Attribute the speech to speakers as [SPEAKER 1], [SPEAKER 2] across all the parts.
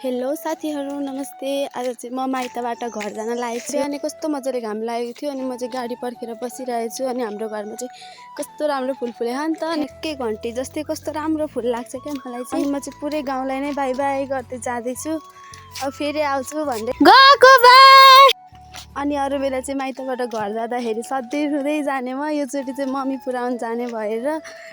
[SPEAKER 1] Hello साथीहरू नमस्ते। आज चाहिँ म माइतबाट घर जान लागेको छु अनि कस्तो मजाले घाम लागेको थियो अनि म चाहिँ गाडी पर्खेर बसिरहेको छु अनि हाम्रो घरमा चाहिँ कस्तो राम्रो फुल फुल्यो नि त। अनि एकै घन्टी जस्तै कस्तो राम्रो फुल लाग्छ क्या मलाई चाहिँ। अनि म चाहिँ पुरै गाउँलाई नै बाई बाई गर्दै जाँदैछु, अब फेरि आउँछु भन्दै गएको बाई। अनि अरू बेला चाहिँ माइतबाट घर जाँदाखेरि सधैँ रुँदै जाने म, योचोटि चाहिँ मम्मी पुऱ्याउनु जाने भएर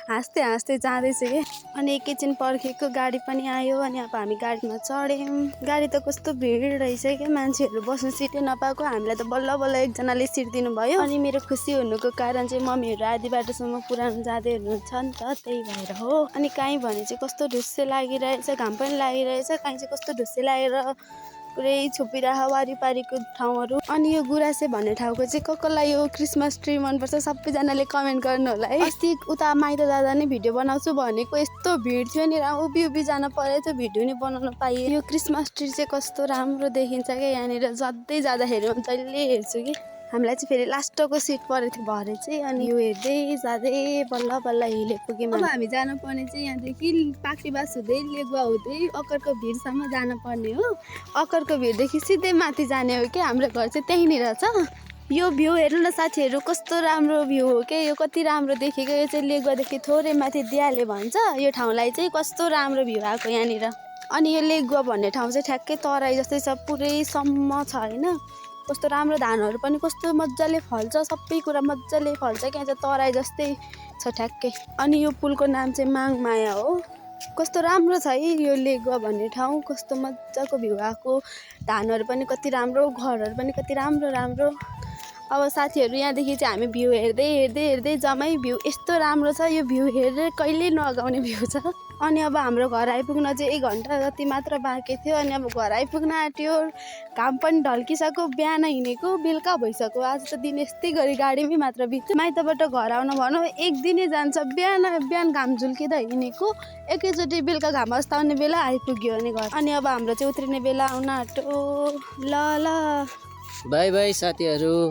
[SPEAKER 1] हाँस्दै हाँस्दै जाँदैछु कि। अनि एकैछिन पर्खेको गाडी पनि आयो अनि अब हामी गाडीमा चढ्यौँ। गाडी त कस्तो भिड रहेछ क्या, मान्छेहरू बस्नु सिटै नपाएको। हामीलाई त बल्ल बल्ल एकजनाले सिट दिनुभयो। अनि मेरो खुसी हुनुको कारण चाहिँ मम्मीहरू आधी बाटोसम्म पुऱ्याउनु जाँदै हुनुहुन्छ नि त, त्यही भएर हो। अनि काहीँ भने चाहिँ कस्तो ढुस्से लागिरहेछ, घाम पनि लागिरहेछ, काहीँ चाहिँ कस्तो ढुस्से लागेर पुरै छोपिरह वारिपारिको ठाउँहरू। अनि यो गुराँसे भन्ने ठाउँको चाहिँ कसलाई यो क्रिसमस ट्री मनपर्छ सबैजनाले कमेन्ट गर्नु होला है। अस्ति उता माइत जाँदा नै भिडियो बनाउँछु भनेको यस्तो भिड थियो नि, उभि उभि जान पऱ्यो, त्यो भिडियो नि बनाउन पाएँ। यो क्रिसमस ट्री चाहिँ कस्तो राम्रो देखिन्छ क्या यहाँनिर, जतै जाँदाखेरि म जहिले हेर्छु कि। हामीलाई चाहिँ फेरि लास्टको सिट परेको थियो भरे चाहिँ, अनि यो हेर्दै जाँदै बल्ल बल्ल हिले पुग्यौँ। अब हामी जानुपर्ने चाहिँ यहाँदेखि पाक्रीबास हुँदै लेगुवा हुँदै अकरको भिरसम्म जानुपर्ने हो। अकरको भिरदेखि सिधै माथि जाने हो क्या, हाम्रो घर चाहिँ त्यहीँनिर छ। यो भ्यू हेर्नु न साथीहरू, कस्तो राम्रो भ्यू हो क्या यो, कति राम्रो देखेको। यो चाहिँ लेगुवादेखि थोरै माथि दियाले भन्छ यो ठाउँलाई चाहिँ, कस्तो राम्रो भ्यू आएको यहाँनिर। अनि यो लेगुवा भन्ने ठाउँ चाहिँ ठ्याक्कै तराई जस्तै छ, पुरै सम्म छ होइन। कस्तो राम्रो धानहरू पनि कस्तो मजाले फल्छ, सबै कुरा मजाले फल्छ क्या, चाहिँ तराई जस्तै छ ठ्याक्कै। अनि यो पुलको नाम चाहिँ माङमाया हो। कस्तो राम्रो छ है यो लेगुवा भन्ने ठाउँ, कस्तो मजाको भ्यू आएको, धानहरू पनि कति राम्रो, घरहरू पनि कति राम्रो राम्रो। अब साथीहरू यहाँदेखि चाहिँ हामी भ्यू हेर्दै हेर्दै हेर्दै जम्मै भ्यू यस्तो राम्रो छ, यो भ्यू हेरेर कहिले नगाउने भ्यू छ। अनि अब हाम्रो घर आइपुग्न चाहिँ 1 घन्टा जति मात्र बाँकी थियो। अनि अब घर आइपुग्न आँट्यो, घाम पनि ढल्किसक्यो, बिहान हिँडेको बेलुका भइसक्यो। आज त दिन यस्तै गरी गाडीमै मात्र बित्यो। माइतबाट घर आउन भनौँ 1 दिनै जान्छ, बिहान घाम झुल्किँदा हिँडेको, एकैचोटि बेलुका घाम अस्ताउने बेला आइपुग्यो अनि घर। अनि अब हाम्रो चाहिँ उत्रिने बेला आउन आँट्यो। ल ल
[SPEAKER 2] बाई बाई साथीहरू।